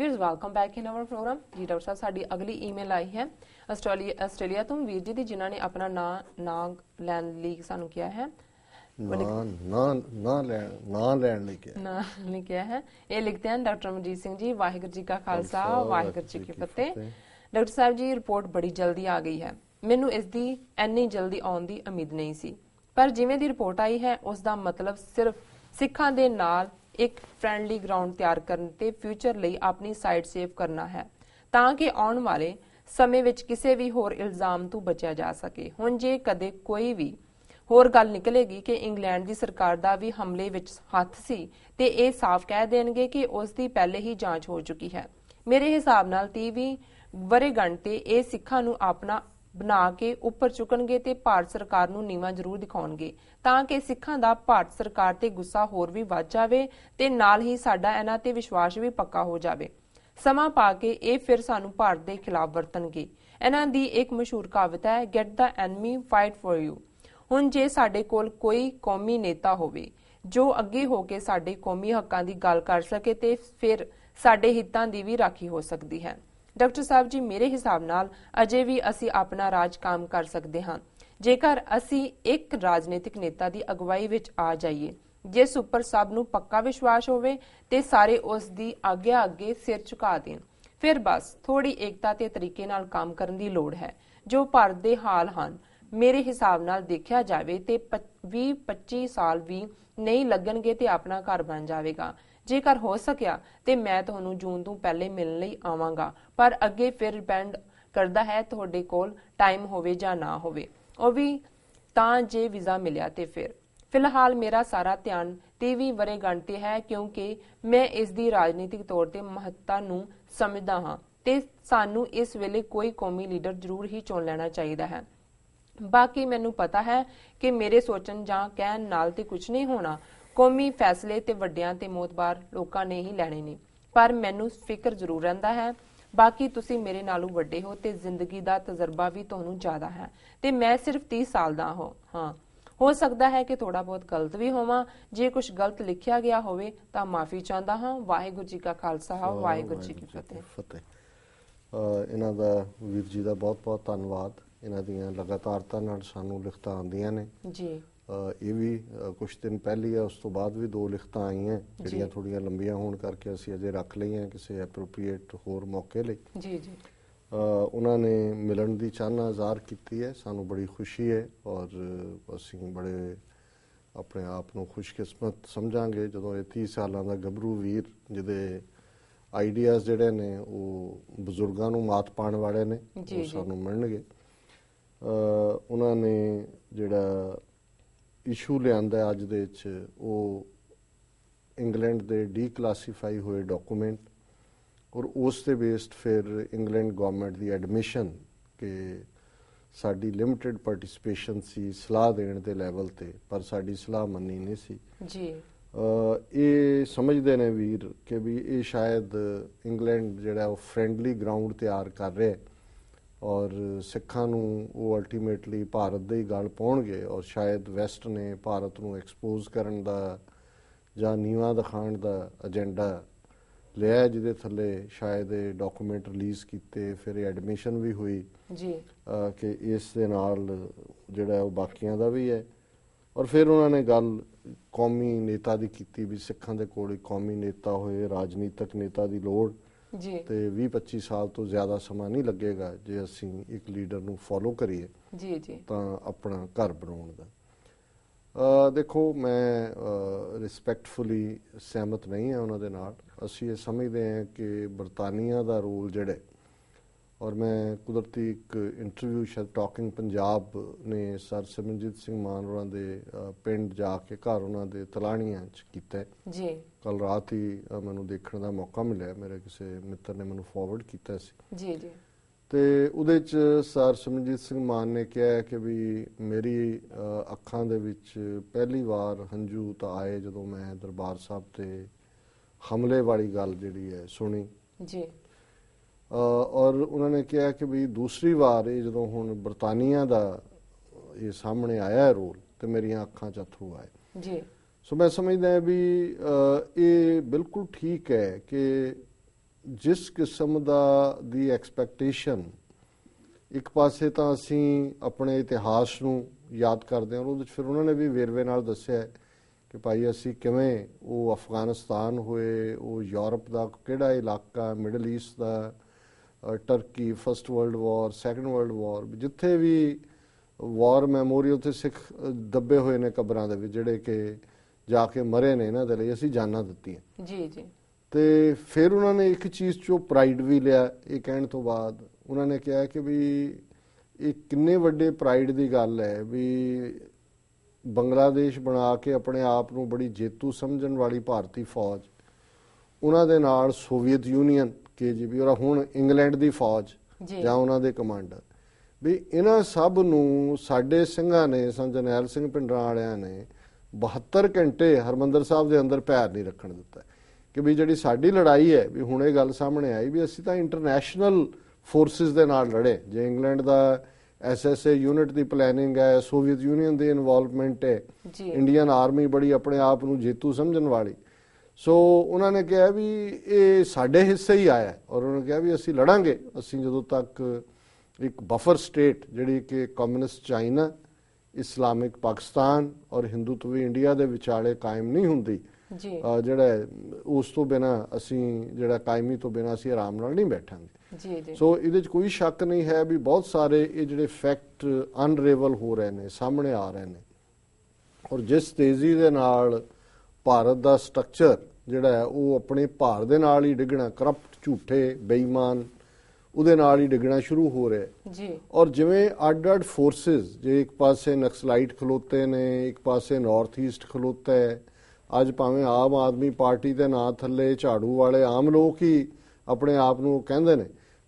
ਵੀਰਸ welcome back in our programme. ਜੀ doctor ਸਾਹਿਬ, ਸਾਡੀ ਅਗਲੀ ਈਮੇਲ ਆਈ ਹੈ ਆਸਟ੍ਰੇਲੀਆ ਤੋਂ ਵੀਰ ਜੀ ਦੀ, ਜਿਨ੍ਹਾਂ ਨੇ ਆਪਣਾ ਨਾਂ ਲੈਣ ਲਈ ਸਾਨੂੰ ਕਿਹਾ ਹੈ। ਨਾਂ ਲੈਣ ਲਈ ਕਿਹਾ ਹੈ। ਇਹ ਲਿਖਦੇ ਹਨ ਡਾਕਟਰ ਮਨਜੀਤ ਸਿੰਘ ਜੀ, ਵਾਹਿਗੁਰੂ ਜੀ ਕਾ ਖਾਲਸਾ ਵਾਹਿਗੁਰੂ ਜੀ ਕੀ ਫਤਿਹ। ਡਾਕਟਰ ਸਾਹਿਬ ਜੀ, ਰਿਪੋਰਟ ਬੜੀ ਜਲਦੀ ਆ ਗਈ ਹੈ। ਮੈਨੂੰ ਇਸ ਦੀ ਇੰਨੀ ਜਲਦੀ ਆਉਣ ਦੀ ਉਮੀਦ ਨਹੀਂ ਸੀ, ਪਰ ਜਿਵੇਂ ਦੀ ਰਿਪੋਰਟ ਆਈ ਹੈ ਉਸ ਦਾ ਮਤਲਬ ਸਿਰਫ ਸਿੱਖਾਂ ਦੇ ਨਾਲ ਇੱਕ ਫ੍ਰੈਂਡਲੀ ਗਰਾਊਂਡ ਤਿਆਰ ਕਰਨ ਤੇ ਫਿਊਚਰ ਲਈ ਆਪਣੀ ਸਾਈਡ ਸੇਵ ਕਰਨਾ ਹੈ, ਤਾਂ ਕਿ ਆਉਣ ਵਾਲੇ ਸਮੇਂ ਵਿੱਚ ਕਿਸੇ ਵੀ ਹੋਰ ਇਲਜ਼ਾਮ ਤੋਂ ਬਚਿਆ ਜਾ ਸਕੇ। ਹੁਣ ਜੇ ਕਦੇ ਕੋਈ ਵੀ ਹੋਰ ਗੱਲ ਨਿਕਲੇਗੀ ਕਿ ਇੰਗਲੈਂਡ ਦੀ ਸਰਕਾਰ ਦਾ ਵੀ ਹਮਲੇ ਵਿੱਚ ਹੱਥ ਸੀ, ਤੇ ਇਹ ਸਾਫ਼ ਕਹਿ ਦੇਣਗੇ ਕਿ ਉਸ ਦੀ ਪਹਿਲੇ ਹੀ ਜਾਂਚ ਹੋ ਚੁੱਕੀ ਹੈ। ਮੇਰੇ ਹਿਸਾਬ ਨਾਲ 30ਵੀਂ ਵਰ੍ਹੇਗੰਢ ਤੇ ਇਹ ਸਿੱਖਾਂ ਨੂੰ ਆਪਣਾ ਬਣਾ ਕੇ ਉੱਪਰ ਚੁੱਕਣਗੇ ਤੇ ਭਾਰਤ ਸਰਕਾਰ ਨੂੰ ਨੀਵਾਂ ਜ਼ਰੂਰ ਦਿਖਾਉਣਗੇ, ਤਾਂ ਕਿ ਸਿੱਖਾਂ ਦਾ ਭਾਰਤ ਸਰਕਾਰ ਤੇ ਗੁੱਸਾ ਹੋਰ ਵੀ ਵੱਧ ਜਾਵੇ ਤੇ ਨਾਲ ਹੀ ਸਾਡਾ ਇਹਨਾਂ ਤੇ ਵਿਸ਼ਵਾਸ ਵੀ ਪੱਕਾ ਹੋ ਜਾਵੇ। ਸਮਾਂ ਪਾ ਕੇ ਇਹ ਫਿਰ ਸਾਨੂੰ ਭਾਰਤ ਦੇ ਖਿਲਾਫ ਵਰਤਣਗੇ। ਇਹਨਾਂ ਦੀ ਇੱਕ ਮਸ਼ਹੂਰ ਕਹਾਵਤ ਹੈ, get the enemy fight for you. ਹੁਣ ਜੇ ਸਾਡੇ ਕੋਲ ਕੋਈ ਕੌਮੀ ਨੇਤਾ ਹੋਵੇ ਜੋ ਅੱਗੇ ਹੋ ਕੇ ਸਾਡੇ ਕੌਮੀ ਹੱਕਾਂ ਦੀ ਗੱਲ ਕਰ ਸਕੇ ਤੇ ਫਿਰ ਸਾਡੇ ਹਿੱਤਾਂ ਦੀ ਵੀ ਰਾਖੀ ਹੋ ਸਕਦੀ ਹੈ। ਡਾਕਟਰ ਸਾਹਿਬ ਜੀ, ਮੇਰੇ ਹਿਸਾਬ ਨਾਲ ਅਜੇ ਵੀ ਅਸੀਂ ਆਪਣਾ ਰਾਜ ਕਾਇਮ ਕਰ ਸਕਦੇ ਹਾਂ ਜੇਕਰ ਅਸੀਂ ਇੱਕ ਰਾਜਨੀਤਿਕ ਨੇਤਾ ਦੀ ਅਗਵਾਈ ਵਿੱਚ ਆ ਜਾਈਏ, ਜਿਸ ਉੱਪਰ ਸਭ ਨੂੰ ਪੱਕਾ ਵਿਸ਼ਵਾਸ ਹੋਵੇ ਤੇ ਸਾਰੇ ਉਸ ਦੀ ਆਗਿਆ ਅੱਗੇ ਸਿਰ ਝੁਕਾ ਦੇਣ। ਫਿਰ ਬਸ ਥੋੜੀ ਏਕਤਾ ਤੇ ਤਰੀਕੇ ਨਾਲ ਕੰਮ ਕਰਨ ਦੀ ਲੋੜ ਹੈ, ਜੋ ਭਾਰਤ ਦੇ ਹਾਲ ਹਨ। ਮੇਰੇ ਹਿਸਾਬ ਨਾਲ ਦੇਖਿਆ ਜਾਵੇ ਤੇ 20-25 ਸਾਲ ਵੀ ਨਹੀਂ ਲੱਗਣਗੇ ਤੇ ਆਪਣਾ ਘਰ ਬਣ ਜਾਵੇਗਾ। ਜੇਕਰ ਹੋ ਸਕਿਆ ਤੇ ਮੈਂ ਤੁਹਾਨੂੰ ਜੂਨ ਤੋਂ ਪਹਿਲੇ ਮਿਲਣ ਲਈ ਆਵਾਂਗਾ, ਪਰ ਅੱਗੇ ਫਿਰ ਡਿਪੈਂਡ ਕਰਦਾ ਹੈ ਤੁਹਾਡੇ ਕੋਲ ਟਾਈਮ ਹੋਵੇ ਜਾਂ ਨਾ ਹੋਵੇ, ਉਹ ਵੀ ਤਾਂ ਜੇ ਵੀਜ਼ਾ ਮਿਲਿਆ ਤੇ ਫਿਰ। ਫਿਲਹਾਲ ਮੇਰਾ ਸਾਰਾ ਧਿਆਨ 30ਵੀਂ ਵਰ੍ਹੇਗੰਢ ਤੇ ਹੈ, ਕਿਉਂਕਿ ਮੈਂ ਇਸ ਦੀ ਰਾਜਨੀਤਿਕ ਤੌਰ ਤੇ ਮਹੱਤਤਾ ਨੂੰ ਸਮਝਦਾ ਹਾਂ ਤੇ ਸਾਨੂੰ ਇਸ ਵੇਲੇ ਕੋਈ ਕੌਮੀ ਲੀਡਰ ਜ਼ਰੂਰ ਹੀ ਚੁਣ ਲੈਣਾ ਚਾਹੀਦਾ ਹੈ। ਬਾਕੀ ਮੈਨੂੰ ਪਤਾ ਹੈ ਕਿ ਮੇਰੇ ਸੋਚਣ ਜਾਂ ਕਹਿਣ ਨਾਲ ਤੇ ਕੁਝ ਨਹੀਂ ਹੋਣਾ। ਕੌਮੀ ਫੈਸਲੇ ਤੇ ਵੱਡਿਆਂ ਤੇ ਮੋਤਬਾਰ ਲੋਕਾਂ ਨੇ ਹੀ ਲੈਣੇ ਨੇ, ਪਰ ਮੈਨੂੰ ਫਿਕਰ ਜ਼ਰੂਰ ਰਹਿੰਦਾ ਹੈ। ਬਾਕੀ ਤੁਸੀਂ ਮੇਰੇ ਨਾਲੋਂ ਵੱਡੇ ਹੋ ਤੇ ਜ਼ਿੰਦਗੀ ਦਾ ਤਜਰਬਾ ਵੀ ਤੁਹਾਨੂੰ ਜ਼ਿਆਦਾ ਹੈ ਤੇ ਮੈਂ ਸਿਰਫ 30 ਸਾਲ ਦਾ ਹਾਂ। ਹੋ ਸਕਦਾ ਹੈ ਕਿ ਥੋੜਾ ਬਹੁਤ ਗਲਤ ਵੀ ਹੋਵਾਂ। ਜੇ ਕੁਝ ਗਲਤ ਲਿਖਿਆ ਗਿਆ ਹੋਵੇ ਤਾਂ ਮਾਫੀ ਚਾਹੁੰਦਾ ਹਾਂ। ਵਾਹਿਗੁਰੂ ਜੀ ਕਾ ਖਾਲਸਾ ਵਾਹਿਗੁਰੂ ਜੀ ਕੀ ਫਤਿਹ। ਇਹਨਾਂ ਦਾ ਵੀਰ ਜੀ ਦਾ ਬਹੁਤ ਬਹੁਤ ਧੰਨਵਾਦ। ਇਹਨਾਂ ਦੀਆਂ ਲਗਾਤਾਰਤਾ ਨਾਲ ਸਾਨੂੰ ਲਿਖਤਾਂ ਆਉਂਦੀਆਂ ਨੇ ਜੀ। ਇਹ ਵੀ ਕੁਝ ਦਿਨ ਪਹਿਲੀ ਹੈ, ਉਸ ਤੋਂ ਬਾਅਦ ਵੀ 2 ਲਿਖਤਾਂ ਆਈਆਂ ਜਿਹੜੀਆਂ ਥੋੜੀਆਂ ਲੰਬੀਆਂ ਹੋਣ ਕਰਕੇ ਅਸੀਂ ਅਜੇ ਰੱਖ ਲਈਆਂ ਕਿਸੇ ਐਪਰੋਪ੍ਰੀਏਟ ਹੋਰ ਮੌਕੇ ਲਈ। ਜੀ ਜੀ। ਉਹਨਾਂ ਨੇ ਮਿਲਣ ਦੀ ਚਾਹਨਾ ਜ਼ਾਹਰ ਕੀਤੀ ਹੈ, ਸਾਨੂੰ ਬੜੀ ਖੁਸ਼ੀ ਹੈ ਔਰ ਅਸੀਂ ਬੜੇ ਆਪਣੇ ਆਪ ਨੂੰ ਖੁਸ਼ਕਿਸਮਤ ਸਮਝਾਂਗੇ ਜਦੋਂ ਇਹ 30 ਸਾਲਾਂ ਦਾ ਗੱਭਰੂ ਵੀਰ ਜਿਹਦੇ ਆਈਡੀਆਜ਼ ਜਿਹੜੇ ਨੇ ਉਹ ਬਜ਼ੁਰਗਾਂ ਨੂੰ ਮਾਤ ਪਾਉਣ ਵਾਲੇ ਨੇ, ਉਹ ਸਾਨੂੰ ਮਿਲਣਗੇ। ਉਹਨਾਂ ਨੇ ਜਿਹੜਾ ਇਸ਼ੂ ਲਿਆਂਦਾ ਅੱਜ ਦੇ ਵਿੱਚ, ਉਹ ਇੰਗਲੈਂਡ ਦੇ ਡੀਕਲਾਸੀਫਾਈ ਹੋਏ ਡਾਕੂਮੈਂਟ ਔਰ ਉਸ ਦੇ ਬੇਸਡ ਫਿਰ ਇੰਗਲੈਂਡ ਗਵਰਨਮੈਂਟ ਦੀ ਐਡਮਿਸ਼ਨ ਕਿ ਸਾਡੀ ਲਿਮਿਟਿਡ ਪਾਰਟਿਸਿਪੇਸ਼ਨ ਸੀ ਸਲਾਹ ਦੇਣ ਦੇ ਲੈਵਲ ਤੇ, ਪਰ ਸਾਡੀ ਸਲਾਹ ਮੰਨੀ ਨਹੀਂ ਸੀ ਜੀ। ਇਹ ਸਮਝਦੇ ਨੇ ਵੀਰ ਕਿ ਵੀ ਇਹ ਸ਼ਾਇਦ ਇੰਗਲੈਂਡ ਜਿਹੜਾ ਉਹ ਫ੍ਰੈਂਡਲੀ ਗਰਾਊਂਡ ਤਿਆਰ ਕਰ ਰਿਹਾ ਔਰ ਸਿੱਖਾਂ ਨੂੰ ਉਹ ਅਲਟੀਮੇਟਲੀ ਭਾਰਤ ਦੇ ਹੀ ਗੱਲ ਪਾਉਣਗੇ ਔਰ ਸ਼ਾਇਦ ਵੈਸਟ ਨੇ ਭਾਰਤ ਨੂੰ ਐਕਸਪੋਜ਼ ਕਰਨ ਦਾ ਜਾਂ ਨੀਵਾਂ ਦਿਖਾਉਣ ਦਾ ਏਜੰਡਾ ਲਿਆ, ਜਿਹਦੇ ਥੱਲੇ ਸ਼ਾਇਦ ਇਹ ਡਾਕੂਮੈਂਟ ਰਿਲੀਜ਼ ਕੀਤੇ, ਫਿਰ ਐਡਮਿਸ਼ਨ ਵੀ ਹੋਈ ਜੀ ਕਿ ਇਸ ਦੇ ਨਾਲ ਜਿਹੜਾ ਉਹ ਬਾਕੀਆਂ ਦਾ ਵੀ ਹੈ। ਔਰ ਫਿਰ ਉਹਨਾਂ ਨੇ ਗੱਲ ਕੌਮੀ ਨੇਤਾ ਦੀ ਕੀਤੀ ਵੀ ਸਿੱਖਾਂ ਦੇ ਕੋਲ ਕੌਮੀ ਨੇਤਾ ਹੋਏ, ਰਾਜਨੀਤਿਕ ਨੇਤਾ ਦੀ ਲੋੜ ਜੀ ਤੇ 20-25 ਸਾਲ ਤੋਂ ਜ਼ਿਆਦਾ ਸਮਾਂ ਨਹੀਂ ਲੱਗੇਗਾ ਜੇ ਅਸੀਂ ਇੱਕ ਲੀਡਰ ਨੂੰ ਫੋਲੋ ਕਰੀਏ ਜੀ ਜੀ ਤਾਂ ਆਪਣਾ ਘਰ ਬਣਾਉਣ ਦਾ। ਦੇਖੋ, ਮੈਂ ਰਿਸਪੈਕਟਫੁਲੀ ਸਹਿਮਤ ਨਹੀਂ ਹਾਂ ਉਹਨਾਂ ਦੇ ਨਾਲ। ਅਸੀਂ ਇਹ ਸਮਝਦੇ ਹਾਂ ਕਿ ਬਰਤਾਨੀਆ ਦਾ ਰੋਲ ਜਿਹੜਾ, ਔਰ ਮੈਂ ਕੁਦਰਤੀ ਇੱਕ ਇੰਟਰਵਿਊ ਸ਼ਾਇਦ ਟਾਕਿੰਗ ਪੰਜਾਬ ਨੇ ਸਰ ਸਿਮਰਨਜੀਤ ਸਿੰਘ ਮਾਨ ਹੋਰਾਂ ਦੇ ਪਿੰਡ ਜਾ ਕੇ ਘਰ ਉਹਨਾਂ ਦੇ ਤਲਾਣੀਆਂ 'ਚ ਕੀਤਾ ਜੀ। ਕੱਲ ਰਾਤ ਹੀ ਮੈਨੂੰ ਦੇਖਣ ਦਾ ਮੌਕਾ ਮਿਲਿਆ, ਮੇਰੇ ਕਿਸੇ ਮਿੱਤਰ ਨੇ ਮੈਨੂੰ ਫਾਰਵਰਡ ਕੀਤਾ ਸੀ ਜੀ ਜੀ। ਤੇ ਉਹਦੇ 'ਚ ਸਰ ਸਿਮਰਨਜੀਤ ਸਿੰਘ ਮਾਨ ਨੇ ਕਿਹਾ ਕਿ ਵੀ ਮੇਰੀ ਅੱਖਾਂ ਦੇ ਵਿੱਚ ਪਹਿਲੀ ਵਾਰ ਹੰਝੂ ਤਾਂ ਆਏ ਜਦੋਂ ਮੈਂ ਦਰਬਾਰ ਸਾਹਿਬ ਤੇ ਹਮਲੇ ਵਾਲੀ ਗੱਲ ਜਿਹੜੀ ਹੈ ਸੁਣੀ ਜੀ। ਔਰ ਉਹਨਾਂ ਨੇ ਕਿਹਾ ਕਿ ਵੀ ਦੂਸਰੀ ਵਾਰ ਇਹ ਜਦੋਂ ਹੁਣ ਬਰਤਾਨੀਆ ਦਾ ਇਹ ਸਾਹਮਣੇ ਆਇਆ ਰੋਲ ਤੇ ਮੇਰੀਆਂ ਅੱਖਾਂ 'ਚ ਅਥਰੂ ਆਏ ਜੀ। ਸੋ ਮੈਂ ਸਮਝਦਾ ਵੀ ਇਹ ਬਿਲਕੁਲ ਠੀਕ ਹੈ ਕਿ ਜਿਸ ਕਿਸਮ ਦੀ ਐਕਸਪੈਕਟੇਸ਼ਨ, ਇੱਕ ਪਾਸੇ ਤਾਂ ਅਸੀਂ ਆਪਣੇ ਇਤਿਹਾਸ ਨੂੰ ਯਾਦ ਕਰਦੇ ਹਾਂ, ਉਹਦੇ ਵਿੱਚ ਫਿਰ ਉਹਨਾਂ ਨੇ ਵੀ ਵੇਰਵੇ ਨਾਲ ਦੱਸਿਆ ਕਿ ਭਾਈ ਅਸੀਂ ਕਿਵੇਂ ਉਹ ਅਫਗਾਨਿਸਤਾਨ ਹੋਏ, ਉਹ ਯੂਰਪ ਦਾ ਕਿਹੜਾ ਇਲਾਕਾ, ਮਿਡਲ ਈਸਟ ਦਾ, Turkey, first world war, second world war, ਜਿੱਥੇ ਵੀ ਵਾਰ ਮੈਮੋਰੀਅਲ ਤੇ ਸਿੱਖ ਦੱਬੇ ਹੋਏ ਨੇ ਕਬਰਾਂ ਦੇ ਵਿੱਚ, ਜਿਹੜੇ ਕਿ ਜਾ ਕੇ ਮਰੇ ਨੇ ਇਹਨਾਂ ਦੇ ਲਈ, ਅਸੀਂ ਜਾਨਾਂ ਦਿੱਤੀਆਂ। ਜੀ ਜੀ। ਤੇ ਫਿਰ ਉਹਨਾਂ ਨੇ ਇੱਕ ਚੀਜ਼ 'ਚੋਂ ਪ੍ਰਾਈਡ ਵੀ ਲਿਆ। ਇਹ ਕਹਿਣ ਤੋਂ ਬਾਅਦ ਉਹਨਾਂ ਨੇ ਕਿਹਾ ਕਿ ਵੀ ਇਹ ਕਿੰਨੇ ਵੱਡੇ ਪ੍ਰਾਈਡ ਦੀ ਗੱਲ ਹੈ ਵੀ ਬੰਗਲਾਦੇਸ਼ ਬਣਾ ਕੇ ਆਪਣੇ ਆਪ ਨੂੰ ਬੜੀ ਜੇਤੂ ਸਮਝਣ ਵਾਲੀ ਭਾਰਤੀ ਫੌਜ, ਉਹਨਾਂ ਦੇ ਨਾਲ ਸੋਵੀਅਤ ਯੂਨੀਅਨ KGB ਔਰ ਹੁਣ ਇੰਗਲੈਂਡ ਦੀ ਫੌਜ ਜਾਂ ਉਹਨਾਂ ਦੇ ਕਮਾਂਡਰ, ਵੀ ਇਹਨਾਂ ਸਭ ਨੂੰ ਸਾਡੇ ਸਿੰਘਾਂ ਨੇ, ਜਰਨੈਲ ਸਿੰਘ ਭਿੰਡਰਾਂ ਵਾਲਿਆਂ ਨੇ 72 ਘੰਟੇ ਹਰਮੰਦਰ ਸਾਹਿਬ ਦੇ ਅੰਦਰ ਪੈਰ ਨਹੀਂ ਰੱਖਣ ਦਿੱਤਾ ਕਿ ਵੀ ਜਿਹੜੀ ਸਾਡੀ ਲੜਾਈ ਹੈ, ਵੀ ਹੁਣ ਇਹ ਗੱਲ ਸਾਹਮਣੇ ਆਈ ਵੀ ਅਸੀਂ ਤਾਂ ਇੰਟਰਨੈਸ਼ਨਲ ਫੋਰਸਿਸ ਦੇ ਨਾਲ ਲੜੇ। ਜੇ ਇੰਗਲੈਂਡ ਦਾ SSA ਯੂਨਿਟ ਦੀ ਪਲੈਨਿੰਗ ਹੈ, ਸੋਵੀਅਤ ਯੂਨੀਅਨ ਦੀ ਇਨਵੋਲਵਮੈਂਟ ਹੈ, ਇੰਡੀਅਨ ਆਰਮੀ ਬੜੀ ਆਪਣੇ ਆਪ ਨੂੰ ਜੇਤੂ ਸਮਝਣ ਵਾਲੀ। ਸੋ ਉਹਨਾਂ ਨੇ ਕਿਹਾ ਵੀ ਇਹ ਸਾਡੇ ਹਿੱਸੇ ਹੀ ਆਇਆ ਔਰ ਉਹਨਾਂ ਨੇ ਕਿਹਾ ਵੀ ਅਸੀਂ ਲੜਾਂਗੇ, ਅਸੀਂ ਜਦੋਂ ਤੱਕ ਇੱਕ ਬਫਰ ਸਟੇਟ ਜਿਹੜੀ ਕਿ ਕਮਿਊਨਿਸਟ ਚਾਈਨਾ, ਇਸਲਾਮਿਕ ਪਾਕਿਸਤਾਨ ਔਰ ਹਿੰਦੂਤਵੀ ਇੰਡੀਆ ਦੇ ਵਿਚਾਲੇ ਕਾਇਮ ਨਹੀਂ ਹੁੰਦੀ, ਜਿਹੜਾ ਉਸ ਤੋਂ ਬਿਨਾਂ ਅਸੀਂ ਜਿਹੜਾ ਕਾਇਮੀ ਤੋਂ ਬਿਨਾਂ ਅਸੀਂ ਆਰਾਮ ਨਾਲ ਨਹੀਂ ਬੈਠਾਂਗੇ। ਸੋ ਇਹਦੇ 'ਚ ਕੋਈ ਸ਼ੱਕ ਨਹੀਂ ਹੈ ਵੀ ਬਹੁਤ ਸਾਰੇ ਇਹ ਜਿਹੜੇ ਫੈਕਟ ਅਨਰੇਵਲ ਹੋ ਰਹੇ ਨੇ, ਸਾਹਮਣੇ ਆ ਰਹੇ ਨੇ, ਔਰ ਜਿਸ ਤੇਜ਼ੀ ਦੇ ਨਾਲ ਭਾਰਤ ਦਾ ਸਟਰਕਚਰ ਜਿਹੜਾ ਹੈ ਉਹ ਆਪਣੇ ਭਾਰ ਦੇ ਨਾਲ ਹੀ ਡਿੱਗਣਾ, ਕਰਪਟ, ਝੂਠੇ, ਬੇਈਮਾਨ, ਉਹਦੇ ਨਾਲ ਹੀ ਡਿੱਗਣਾ ਸ਼ੁਰੂ ਹੋ ਰਿਹਾ ਜੀ। ਔਰ ਜਿਵੇਂ ਅੱਡ-ਅੱਡ ਫੋਰਸਿਸ, ਜੇ ਇੱਕ ਪਾਸੇ ਨਕਸਲਾਈਟ ਖਲੋਤੇ ਨੇ, ਇੱਕ ਪਾਸੇ ਨਾਰਥ ਈਸਟ ਖਲੋਤਾ ਹੈ, ਅੱਜ ਭਾਵੇਂ ਆਮ ਆਦਮੀ ਪਾਰਟੀ ਦੇ ਨਾਂ ਥੱਲੇ ਝਾੜੂ ਵਾਲੇ ਆਮ ਲੋਕ ਹੀ ਆਪਣੇ ਆਪ ਨੂੰ ਕਹਿੰਦੇ ਨੇ,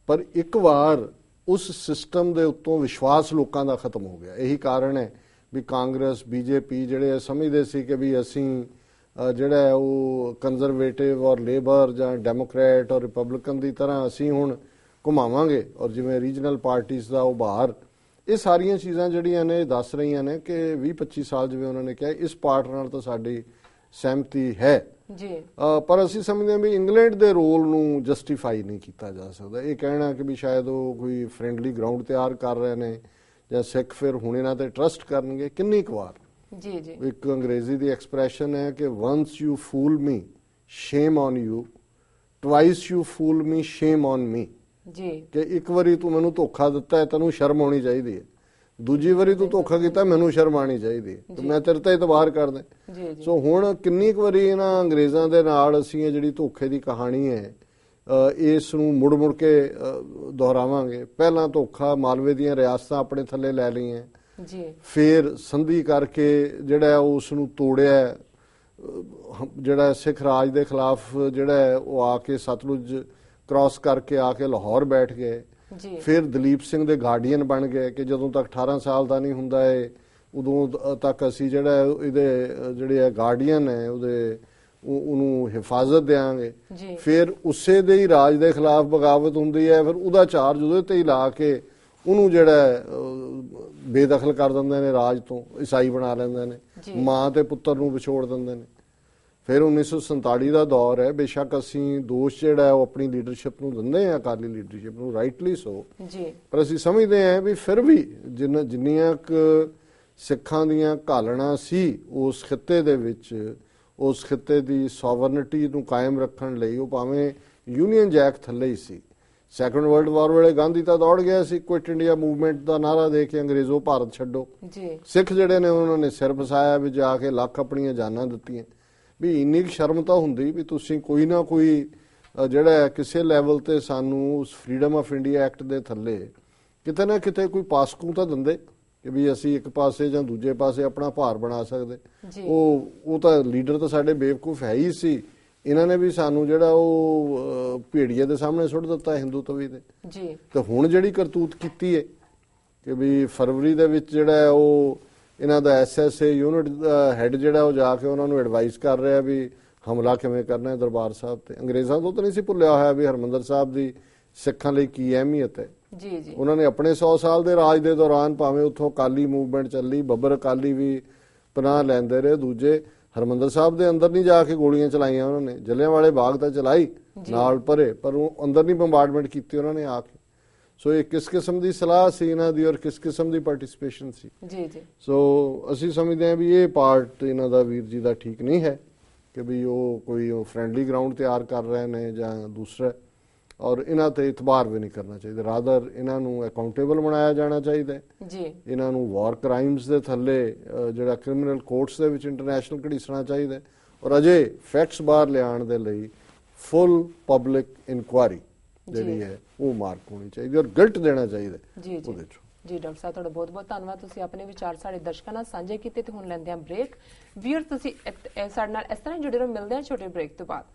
ਪਰ ਇੱਕ ਵਾਰ ਉਸ ਸਿਸਟਮ ਦੇ ਉੱਤੋਂ ਵਿਸ਼ਵਾਸ ਲੋਕਾਂ ਦਾ ਖਤਮ ਹੋ ਗਿਆ। ਇਹੀ ਕਾਰਨ ਹੈ ਵੀ ਕਾਂਗਰਸ, BJP ਜਿਹੜੇ ਸਮਝਦੇ ਸੀ ਕਿ ਵੀ ਅਸੀਂ ਜਿਹੜਾ ਉਹ ਕੰਜ਼ਰਵੇਟਿਵ ਔਰ ਲੇਬਰ ਜਾਂ ਡੈਮੋਕ੍ਰੈਟ ਔਰ ਰਿਪਬਲਿਕਨ ਦੀ ਤਰ੍ਹਾਂ ਅਸੀਂ ਹੁਣ ਘੁਮਾਵਾਂਗੇ, ਔਰ ਜਿਵੇਂ ਰੀਜਨਲ ਪਾਰਟੀਆਂ ਦਾ ਉਭਾਰ, ਇਹ ਸਾਰੀਆਂ ਚੀਜ਼ਾਂ ਜਿਹੜੀਆਂ ਨੇ ਦੱਸ ਰਹੀਆਂ ਨੇ ਕਿ 20-25 ਸਾਲ ਜਿਵੇਂ ਉਹਨਾਂ ਨੇ ਕਿਹਾ ਇਸ ਪਾਰਟ ਨਾਲ ਤਾਂ ਸਾਡੀ ਸਹਿਮਤੀ ਹੈ ਜੀ, ਪਰ ਅਸੀਂ ਸਮਝਦੇ ਹਾਂ ਵੀ ਇੰਗਲੈਂਡ ਦੇ ਰੋਲ ਨੂੰ ਜਸਟੀਫਾਈ ਨਹੀਂ ਕੀਤਾ ਜਾ ਸਕਦਾ। ਇਹ ਕਹਿਣਾ ਕਿ ਵੀ ਸ਼ਾਇਦ ਉਹ ਕੋਈ ਫ੍ਰੈਂਡਲੀ ਗਰਾਊਂਡ ਤਿਆਰ ਕਰ ਰਹੇ ਨੇ ਜਾਂ ਸਿੱਖ ਫਿਰ ਹੁਣ ਇਹਨਾਂ ਤੇ ਟਰਸਟ ਕਰਨਗੇ, ਕਿੰਨੀ ਕੁ ਵਾਰ ਜੀ ਜੀ। ਇੱਕ ਅੰਗਰੇਜ਼ੀ ਦੀ ਐਕਸਪ੍ਰੈਸ਼ਨ ਹੈ ਕਿ once you fool me, shame on you, twice you fool me, shame on me ਜੀ, ਕਿ ਇੱਕ ਵਾਰੀ ਤੂੰ ਮੈਨੂੰ ਧੋਖਾ ਦਿੱਤਾ ਹੈ, ਤੈਨੂੰ ਸ਼ਰਮ ਆਉਣੀ ਚਾਹੀਦੀ ਹੈ, ਦੂਜੀ ਵਾਰੀ ਤੂੰ ਧੋਖਾ ਕੀਤਾ, ਮੈਨੂੰ ਸ਼ਰਮ ਆਉਣੀ ਚਾਹੀਦੀ ਹੈ, ਤੇ ਮੈਂ ਤੇਰੇ ਤੇ ਇਤਬਾਰ ਕਰਦਾ। ਸੋ ਹੁਣ ਕਿੰਨੀ ਕੁ ਵਾਰੀ ਇਹਨਾਂ ਅੰਗਰੇਜ਼ਾਂ ਦੇ ਨਾਲ ਅਸੀਂ ਇਹ ਜਿਹੜੀ ਧੋਖੇ ਦੀ ਕਹਾਣੀ ਹੈ ਇਸ ਨੂੰ ਮੁੜ ਕੇ ਦੁਹਰਾਵਾਂਗੇ। ਪਹਿਲਾਂ ਧੋਖਾ ਮਾਲਵੇ ਦੀਆਂ ਰਿਆਸਤਾਂ ਆਪਣੇ ਥੱਲੇ ਲੈ ਲਈਆਂ ਜੀ, ਫਿਰ ਸੰਧੀ ਕਰਕੇ ਜਿਹੜਾ ਉਸ ਨੂੰ ਤੋੜਿਆ, ਜਿਹੜਾ ਸਿੱਖ ਰਾਜ ਦੇ ਖਿਲਾਫ ਜਿਹੜਾ ਉਹ ਆ ਕੇ ਸਤਲੁਜ ਕ੍ਰਾਸ ਕਰਕੇ ਆ ਕੇ ਲਾਹੌਰ ਬੈਠ ਗਏ, ਫਿਰ ਦਲੀਪ ਸਿੰਘ ਦੇ ਗਾਰਡੀਅਨ ਬਣ ਗਏ ਕਿ ਜਦੋਂ ਤੱਕ 18 ਸਾਲ ਦਾ ਨਹੀਂ ਹੁੰਦਾ ਹੈ ਉਦੋਂ ਤੱਕ ਅਸੀਂ ਜਿਹੜਾ ਇਹਦੇ ਜਿਹੜੇ ਗਾਰਡੀਅਨ ਹੈ ਉਹਨੂੰ ਹਿਫਾਜ਼ਤ ਦੇਵਾਂਗੇ। ਫਿਰ ਉਸੇ ਦੇ ਹੀ ਰਾਜ ਦੇ ਖਿਲਾਫ ਬਗਾਵਤ ਹੁੰਦੀ ਹੈ, ਫਿਰ ਉਹਦਾ ਚਾਰਜ ਉਹਦੇ ਤੇ ਹੀ ਲਾ ਕੇ ਉਹਨੂੰ ਜਿਹੜਾ ਬੇਦਖਲ ਕਰ ਦਿੰਦੇ ਨੇ, ਰਾਜ ਤੋਂ ਈਸਾਈ ਬਣਾ ਲੈਂਦੇ ਨੇ, ਮਾਂ ਤੇ ਪੁੱਤਰ ਨੂੰ ਵਿਛੋੜ ਦਿੰਦੇ ਨੇ। ਫਿਰ 1947 ਦਾ ਦੌਰ ਹੈ, ਬੇਸ਼ੱਕ ਅਸੀਂ ਦੋਸ਼ ਜਿਹੜਾ ਉਹ ਆਪਣੀ ਲੀਡਰਸ਼ਿਪ ਨੂੰ ਦਿੰਦੇ ਹਾਂ, ਅਕਾਲੀ ਲੀਡਰਸ਼ਿਪ ਨੂੰ, ਰਾਈਟਲੀ ਸੋ, ਪਰ ਅਸੀਂ ਸਮਝਦੇ ਹਾਂ ਵੀ ਫਿਰ ਵੀ ਜਿੰਨੀਆਂ ਕੁ ਸਿੱਖਾਂ ਦੀਆਂ ਘਾਲਣਾ ਸੀ ਉਸ ਖਿੱਤੇ ਦੇ ਵਿੱਚ, ਉਸ ਖਿੱਤੇ ਦੀ ਸੋਵਰਨਿਟੀ ਨੂੰ ਕਾਇਮ ਰੱਖਣ ਲਈ, ਉਹ ਭਾਵੇਂ ਯੂਨੀਅਨ ਜੈਕ ਥੱਲੇ ਹੀ ਸੀ। ਸੈਕੰਡ ਵਰਲਡ ਵਾਰ ਵੇਲੇ ਗਾਂਧੀ ਤਾਂ ਦੌੜ ਗਿਆ ਸੀ ਕੁਇਟ ਇੰਡੀਆ ਮੂਵਮੈਂਟ ਦਾ ਨਾਰਾ ਦੇ ਕੇ, ਅੰਗਰੇਜ਼ੋ ਭਾਰਤ ਛੱਡੋ। ਸਿੱਖ ਜਿਹੜੇ ਨੇ ਉਹਨਾਂ ਨੇ ਸਿਰ ਵਸਾਇਆ ਵੀ ਜਾ ਕੇ ਲੱਖ ਆਪਣੀਆਂ ਜਾਨਾਂ ਦਿੱਤੀਆਂ। ਵੀ ਇੰਨੀ ਸ਼ਰਮ ਤਾਂ ਹੁੰਦੀ ਵੀ ਤੁਸੀਂ ਕੋਈ ਨਾ ਕੋਈ ਜਿਹੜਾ ਕਿਸੇ ਲੈਵਲ ਤੇ ਸਾਨੂੰ ਉਸ ਫਰੀडम ਆਫ ਇੰਡੀਆ ਐਕਟ ਦੇ ਥੱਲੇ ਕਿਤੇ ਨਾ ਕਿਤੇ ਕੋਈ ਪਾਸਕੂ ਤਾਂ ਦਿੰਦੇ ਕਿ ਵੀ ਅਸੀਂ ਇੱਕ ਪਾਸੇ ਜਾਂ ਦੂਜੇ ਪਾਸੇ ਆਪਣਾ ਭਾਰ ਬਣਾ ਸਕਦੇ। ਉਹ ਤਾਂ ਲੀਡਰ ਤਾਂ ਸਾਡੇ ਬੇਵਕੂਫ ਹੈ ਹੀ ਸੀ। ਇਹਨਾਂ ਨੇ ਵੀ ਸਾਨੂੰ ਜਿਹੜਾ ਉਹ ਭੇੜੀਏ ਦੇ ਸਾਹਮਣੇ ਸੁੱਟ ਦਿੱਤਾ ਹਿੰਦੂਤਵੀ ਦੇ ਜੀ। ਤੇ ਹੁਣ ਜਿਹੜੀ ਕਰਤੂਤ ਕੀਤੀ ਹੈ ਕਿ ਵੀ ਫਰਵਰੀ ਦੇ ਵਿੱਚ ਜਿਹੜਾ ਉਹ ਇਹਨਾਂ ਦਾ SSA ਯੂਨਿਟ ਹੈਡ ਜਿਹੜਾ ਉਹ ਜਾ ਕੇ ਉਹਨਾਂ ਨੂੰ ਐਡਵਾਈਸ ਕਰ ਰਿਹਾ ਵੀ ਹਮਲਾ ਕਿਵੇਂ ਕਰਨਾ ਹੈ ਦਰਬਾਰ ਸਾਹਿਬ ਤੇ। ਅੰਗਰੇਜ਼ਾਂ ਤੋਂ ਤਾਂ ਨਹੀਂ ਸੀ ਭੁੱਲਿਆ ਹੋਇਆ ਵੀ ਹਰਮੰਦਰ ਸਾਹਿਬ ਦੀ ਸਿੱਖਾਂ ਲਈ ਕੀ ਅਹਿਮੀਅਤ ਹੈ ਜੀ ਜੀ। ਉਹਨਾਂ ਨੇ ਆਪਣੇ 100 ਸਾਲ ਦੇ ਰਾਜ ਦੇ ਦੌਰਾਨ ਭਾਵੇਂ ਉੱਥੋਂ ਅਕਾਲੀ ਮੂਵਮੈਂਟ ਚੱਲੀ, ਬੱਬਰ ਅਕਾਲੀ ਵੀ ਪਨਾਹ ਲੈਂਦੇ ਰਹੇ, ਦੂਜੇ ਹਰਮੰਦਰ ਸਾਹਿਬ ਦੇ ਅੰਦਰ ਨਹੀਂ ਜਾ ਕੇ ਗੋਲੀਆਂ ਚਲਾਈਆਂ ਉਹਨਾਂ ਨੇ, ਜਲਿਆਂਵਾਲੇ ਬਾਗ ਤਾਂ ਚਲਾਈ ਨਾਲ ਭਰੇ, ਪਰ ਉਹ ਅੰਦਰ ਨਹੀਂ ਬੰਬਾਰਡਮੈਂਟ ਕੀਤੀ ਉਹਨਾਂ ਨੇ ਆ ਕੇ। ਸੋ ਇਹ ਕਿਸ ਕਿਸਮ ਦੀ ਸਲਾਹ ਸੀ ਇਹਨਾਂ ਦੀ ਔਰ ਕਿਸ ਕਿਸਮ ਦੀ ਪਾਰਟਿਸਿਪੇਸ਼ਨ ਸੀ। ਜੀ ਜੀ। ਸੋ ਅਸੀਂ ਸਮਝਦੇ ਹਾਂ ਵੀ ਇਹ ਪਾਰਟ ਇਹਨਾਂ ਦਾ ਵੀਰ ਜੀ ਦਾ ਠੀਕ ਨਹੀਂ ਹੈ ਕਿ ਵੀ ਉਹ ਕੋਈ ਫਰੈਂਡਲੀ ਗਰਾਊਂਡ ਤਿਆਰ ਕਰ ਰਹੇ ਨੇ ਜਾਂ ਦੂਸਰਾ, ਔਰ ਇਹਨਾਂ ਤੇ ਇਤਬਾਰ ਵੀ ਨਹੀਂ ਕਰਨਾ ਚਾਹੀਦਾ। ਰਾਦਰ ਇਹਨਾਂ ਨੂੰ ਅਕਾਊਂਟੇਬਲ ਬਣਾਇਆ ਜਾਣਾ ਚਾਹੀਦਾ ਜੀ। ਇਹਨਾਂ ਨੂੰ ਵਾਰ ਕ੍ਰਾਈਮਸ ਦੇ ਥੱਲੇ ਜਿਹੜਾ ਕ੍ਰਿਮੀਨਲ ਕੋਰਟਸ ਦੇ ਵਿੱਚ ਇੰਟਰਨੈਸ਼ਨਲ ਘੜੀਸਣਾ ਚਾਹੀਦਾ, ਔਰ ਅਜੇ ਫੈਕਟਸ ਬਾਹਰ ਲਿਆਉਣ ਦੇ ਲਈ ਫੁੱਲ ਪਬਲਿਕ ਇਨਕੁਆਇਰੀ ਜਿਹੜੀ ਹੈ ਉਹ ਮਾਰਕ ਹੋਣੀ ਚਾਹੀਦੀ ਔਰ ਗਿਲਟ ਦੇਣਾ ਚਾਹੀਦਾ ਉਹਦੇ ਚੋਂ। ਜੀ ਡਾਕਟਰ ਸਾਹਿਬ, ਤੁਹਾਡਾ ਬਹੁਤ ਬਹੁਤ ਧੰਨਵਾਦ। ਤੁਸੀਂ ਆਪਣੇ ਵਿਚਾਰ ਸਾਡੇ ਦਰਸ਼ਕਾਂ ਨਾਲ ਸਾਂਝੇ ਕੀਤੇ ਤੇ ਹੁਣ ਲੈਂਦੇ ਹਾਂ ਬ੍ਰੇਕ। ਵੀਰ ਤੁਸੀਂ ਸਾਡੇ ਨਾਲ ਇਸ ਤਰ੍ਹਾਂ ਜੁੜੇ ਰਹੋ, ਮਿਲਦੇ ਹਾਂ ਛੋਟੇ ਬ੍ਰੇਕ ਤੋਂ ਬਾਅਦ।